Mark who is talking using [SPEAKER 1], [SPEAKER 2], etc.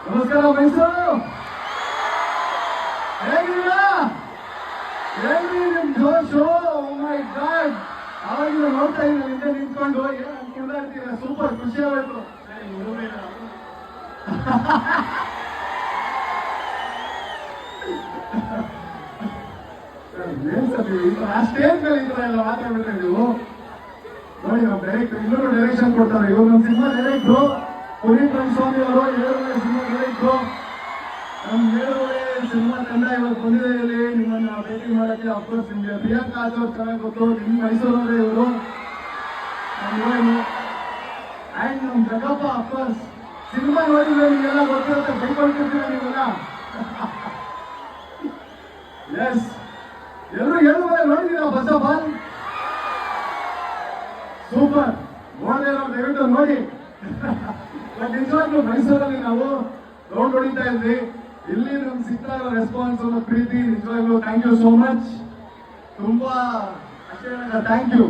[SPEAKER 1] ನಮಸ್ಕಾರ ಮೈಸೂರು, ಹೇಗಿದ್ದೀರಾ? ಹೇಳಿ ನಿಮ್ ಜೋಶು. ಮೈ ಗಾಡ್, ಅವಾಗಿಂದ ನೋಡ್ತಾ ಇದ್ದೀನಿ ಹಿಂದೆ ನಿಂತ್ಕೊಂಡು ಏನ್ ಕುಡ್ದಾಡ್ತೀರಾ. ಸೂಪರ್, ಖುಷಿ ಆಗೋಯ್ತು. ಸ್ಟೇಜ್ ಮೇಲೆ ಇದ್ರ ಎಲ್ಲ ಮಾತಾಡ್ಬಿಟ್ರೆ ನೀವು ನೋಡಿ. ನಾವು ಡೈರೆಕ್ಟರ್ ಇನ್ನೂ ಡೈರೆಕ್ಷನ್ ಕೊಡ್ತಾರೆ. ಇವರು ನಮ್ಮ ಸಿನಿಮಾ ಡೈರೆಕ್ಟ್ರು ಪುನೀತ್ ರಂಗಸ್ವಾಮಿ ಅವರು, 7 ಸಿನಿಮಾ ಡೈರೆಕ್ಟ್ರು. ನಮ್ಮ 7 ಸಿನಿಮಾ ತಂಡ ಇವತ್ತು ಬಂದಿದೆ ಇಲ್ಲಿ ನಿಮ್ಮನ್ನ ಭೇಟಿ ಮಾಡಕ್ಕೆ. ಅಫ್ಕೋರ್ಸ್ ನಿಮ್ಗೆ ಪ್ರಿಯಾಂಕಾ ಆಚೋರ್ ಚೆನ್ನಾಗಿ ಗೊತ್ತು, ನಿಮ್ಮ ಮೈಸೂರವರೇ ಇವರು, ನಮ್ಮ ಆ್ಯಂಡ್ ನಮ್ಮ ಜಗಪ್ಪ. ಅಫ್ಕೋರ್ಸ್ ಸಿನಿಮಾ ನೋಡಿದ್ರೆ ನಿಮಗೆಲ್ಲ ಗೊತ್ತಿರುತ್ತೆ, ಬೈಕೊಳ್ತಿರ್ತೀರ ನೀವೆಲ್ಲ. ಎಸ್, ಎಲ್ಲರೂ 7 ನೋಡಿದ್ದೀರಾ ಬಸ್ ಆಫ್ ಆಲ್? ಸೂಪರ್. ನೋಡಿದ್ರೆ ನಾವು ದಯವಿಟ್ಟು ನೋಡಿ. ನಿಜವಾಗ್ಲೂ ಮೈಸೂರಲ್ಲಿ ನಾವು ರೌಂಡ್ ಹೊಡಿತಾ ಇದ್ವಿ. ಇಲ್ಲಿ ನಮ್ಗೆ ಸಿಗ್ತಾ ಇರೋ ರೆಸ್ಪಾನ್ಸ್ ಮತ್ತು ಪ್ರೀತಿ ನಿಜವಾಗ್ಲೂ ಥ್ಯಾಂಕ್ ಯು ಸೋ ಮಚ್. ತುಂಬಾ ಅಷ್ಟೇ, ಥ್ಯಾಂಕ್ ಯು.